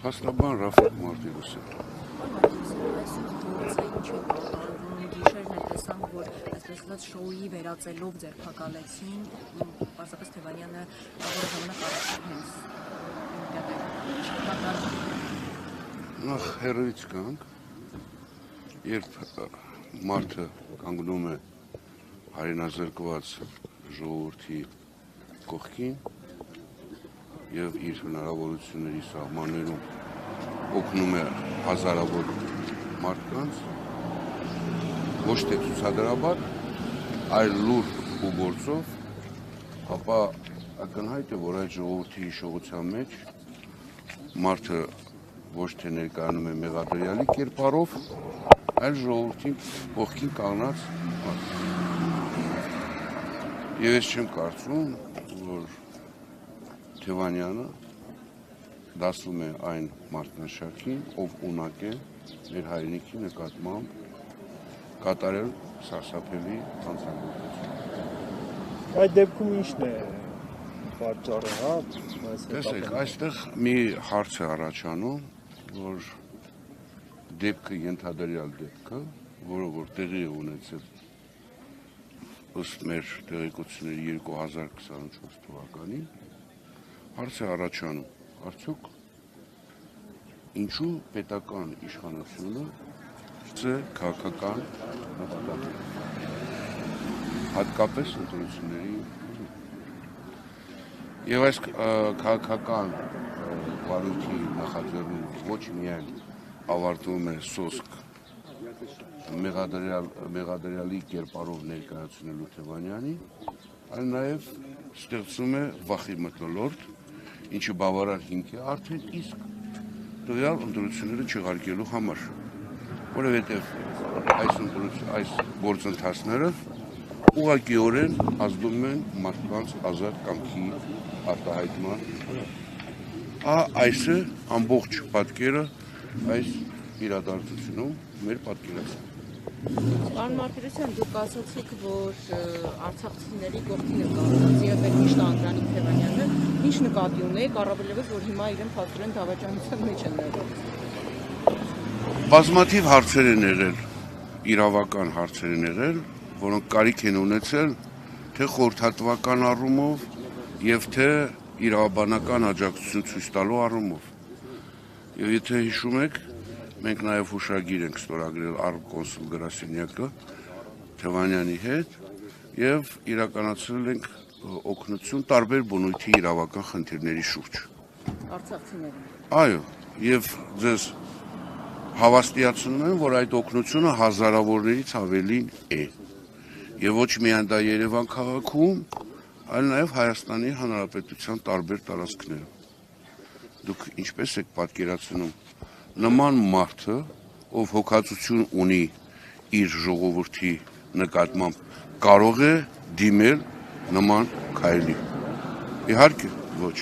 Փաստաբան Ռաֆիկ Մարտիրոսյան։ Գիշերն է տեսանք, որ այսպես ասած շոուի վերածելով ձերբակալեցին, պարզապես Թևանյանը որը ժամանակ առաջ հենց Նախ հերույց կանք, երբ մարդը կանգնում է հայրենազրկված ժողովրդի կողքին և իր հնարավորությունների սահմաններում օգնում է հազարավոր մարդկանց, ոչ թե ցուցադրաբար, այլ լուր ու գործով, ապա ակնհայտ է, որ այդ ժողովրդի հիշողության մեջ մարդը ոչ թե ներկայանում է մեղադրյալի կերպարով, այլ ժողովրդին կողքին կանգնած մարդ։ Եվ ես չեմ կարծում, որ Թևանյանը դասում է այն մարդկանշարքին, ով ունակ է մեր հայրենիքի նկատմամբ կատարել սարսափելի հանցագործություն։ Այդ դեպքում ի՞նչն է պատճառը, հա? Տեսեք, այստեղ մի հարց է առաջանում, որ դեպքը ենթադրյալ դեպքը, որը որ տեղի է ունեցել ըստ մեր տեղեկությունների 2024 թվականին, հարց է առաջանում, արդյոք ինչու պետական իշխանությունը քաղաքական նպատակներ, հատկապես ընտրությունների եւ այս քաղաքական վարույթի նախաձեռնումը ոչ միայն ավարտվում է սոսկ մեղադրյալի կերպարով ներկայացնելու Թևանյանին, այլ նաեւ ստեղծում է վախի մթնոլորտ, ինչը բավարար հիմք է արդեն իսկ տվյալ ընտրությունները չեղարկելու համար, որովհետև այս գործընթացները ուղղակիորեն ազդում են մարդկանց ազատ կամքի արտահայտման։ Այս է ամբողջ պատկերը այս իրադարձությունում մեր պատկերացնում։ Պարոն Մարտիրոսյան, դուք ասացիք, որ արցախցիների կողքին է կանգնած եւ այդ միշտ Անդրանիկ Թևանյանը, ինչ նկատի ունեք, առավելևս որ հիմա իրեն փաստորեն դավաճանության մեջ են ներել։ Բազմաթիվ հարցեր են եղել, իրավական հարցեր են եղել, որոնք կարիք են ունեցել թե խորհրդատվական առումով եւ թե իրավաբանական աջակցություն ցույց տալու առումով։ Եվ եթե հիշում եք, մենք նաեւ հուշագիր ենք ստորագրել կոնսուլ Գրասենյակը Թևանյանի հետ եւ իրականացրել ենք օգնություն տարբեր բնույթի իրավական խնդիրների շուրջ։ Արցախցիներին։ Այո, եւ ձեզ հավաստիացնում եմ, որ այդ օգնությունը հազարավորներից ավելին է։ Եվ ոչ միայն դա Երևան քաղաքում, այլ նաեւ Հայաստանի Հանրապետության տարբեր տարածքներում։ Դուք ինչպես եք պատկերացնում, նման մարդը, ով հոգացություն ունի իր ժողովրդի նկատմամբ, կարող է դիմել նման քայլի։ Իհարկե, ոչ։